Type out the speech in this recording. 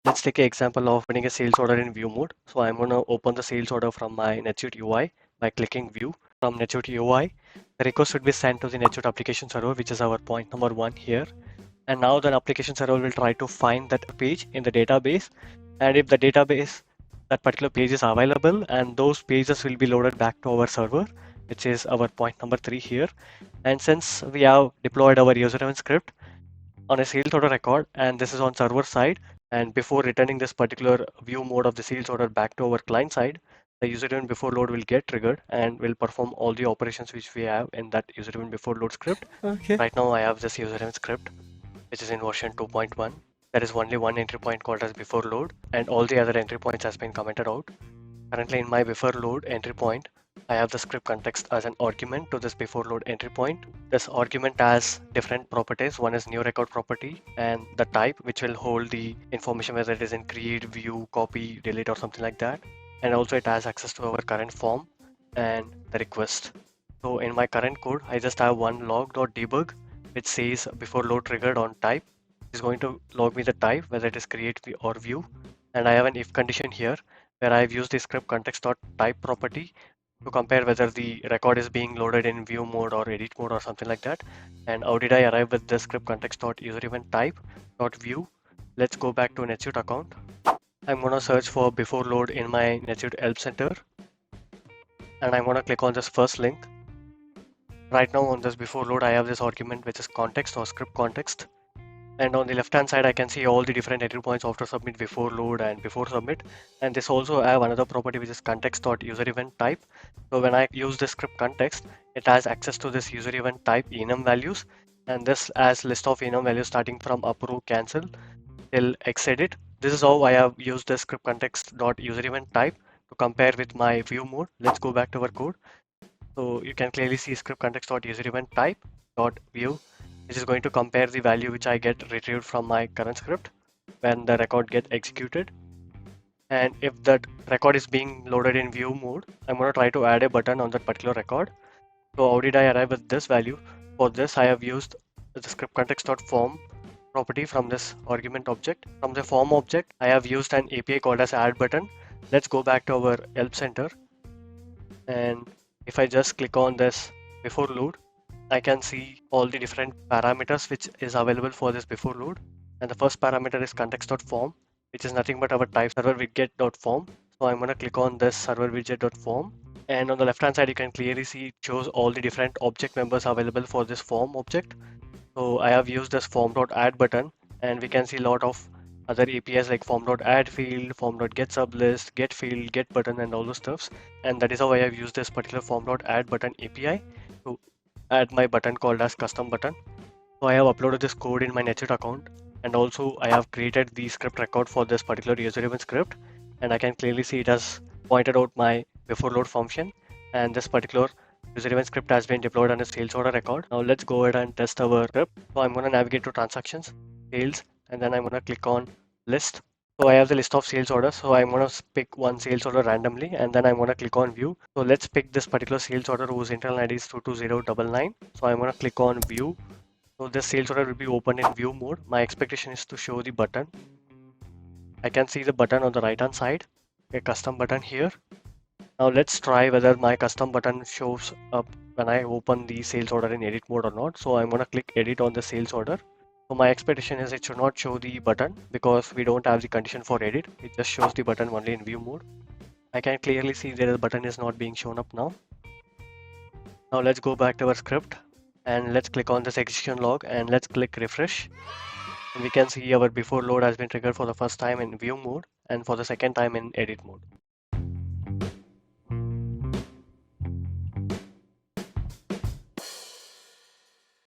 Let's take an example of opening a sales order in view mode. So I'm going to open the sales order from my NetSuite UI by clicking view. From NetSuite UI, the request should be sent to the NetSuite application server, which is our point number 1 here. And now the application server will try to find that page in the database. And if the database, that particular page is available, and those pages will be loaded back to our server, which is our point number 3 here. And since we have deployed our user event script on a sales order record, and this is on server side, and before returning this particular view mode of the sales order back to our client side, the user event before load will get triggered and will perform all the operations which we have in that user event before load script. Okay. Right now I have this user event script, which is in version 2.1. There is only one entry point called as before load, and all the other entry points has been commented out. Currently in my before load entry point, I have the script context as an argument to this before load entry point. This argument has different properties. One is new record property and the type, which will hold the information whether it is in create, view, copy, delete or something like that. And also it has access to our current form and the request. So in my current code, I just have one log.debug, which says before load triggered on type. It's going to log me the type, whether it is create or view. And I have an if condition here where I've used the script context.type property to compare whether the record is being loaded in view mode or edit mode or something like that. And how did I arrive with the script context.UserEventType.view? Let's go back to NetSuite account. I'm going to search for before load in my NetSuite Help Center. And I'm going to click on this first link. Right now on this before load, I have this argument which is context or script context. And on the left hand side, I can see all the different entry points after submit, before load and before submit. And this also have another property which is context.UserEventType. So when I use the script context, it has access to this user event type enum values. And this has list of enum values starting from approve, cancel till xedit. This is how I have used the script context.UserEventType to compare with my view mode. Let's go back to our code. So you can clearly see script context.UserEventType.view, which is going to compare the value which I get retrieved from my current script when the record get executed. And if that record is being loaded in view mode, I'm going to try to add a button on that particular record. So how did I arrive at this value? For this, I have used the script context.form property from this argument object. From the form object, I have used an API called as add button. Let's go back to our help center. And if I just click on this before load, I can see all the different parameters which is available for this before load. And the first parameter is context.form, which is nothing but our type server widget.form. So I'm going to click on this server widget.form. And on the left hand side, you can clearly see it shows all the different object members available for this form object. So I have used this form.add button, and we can see a lot of other APIs like form.add field, form.get sublist, get field, get button, and all those stuffs. And that is how I have used this particular form.add button API to add my button called as custom button. So I have uploaded this code in my NetSuite account, and also I have created the script record for this particular user event script, and I can clearly see it has pointed out my before load function, and this particular user event script has been deployed on a sales order record. Now let's go ahead and test our script. So I'm going to navigate to transactions, sales, and then I'm going to click on list. So I have the list of sales orders. So I'm going to pick one sales order randomly, and then I'm going to click on view. So let's pick this particular sales order whose internal ID is 22099. So I'm going to click on view. So this sales order will be opened in view mode. My expectation is to show the button. I can see the button on the right hand side, a custom button here. Now let's try whether my custom button shows up when I open the sales order in edit mode or not. So I'm going to click edit on the sales order. So my expectation is it should not show the button because we don't have the condition for edit. It just shows the button only in view mode. I can clearly see that the button is not being shown up now. Now let's go back to our script and let's click on this execution log and let's click refresh. And we can see our before load has been triggered for the first time in view mode and for the second time in edit mode.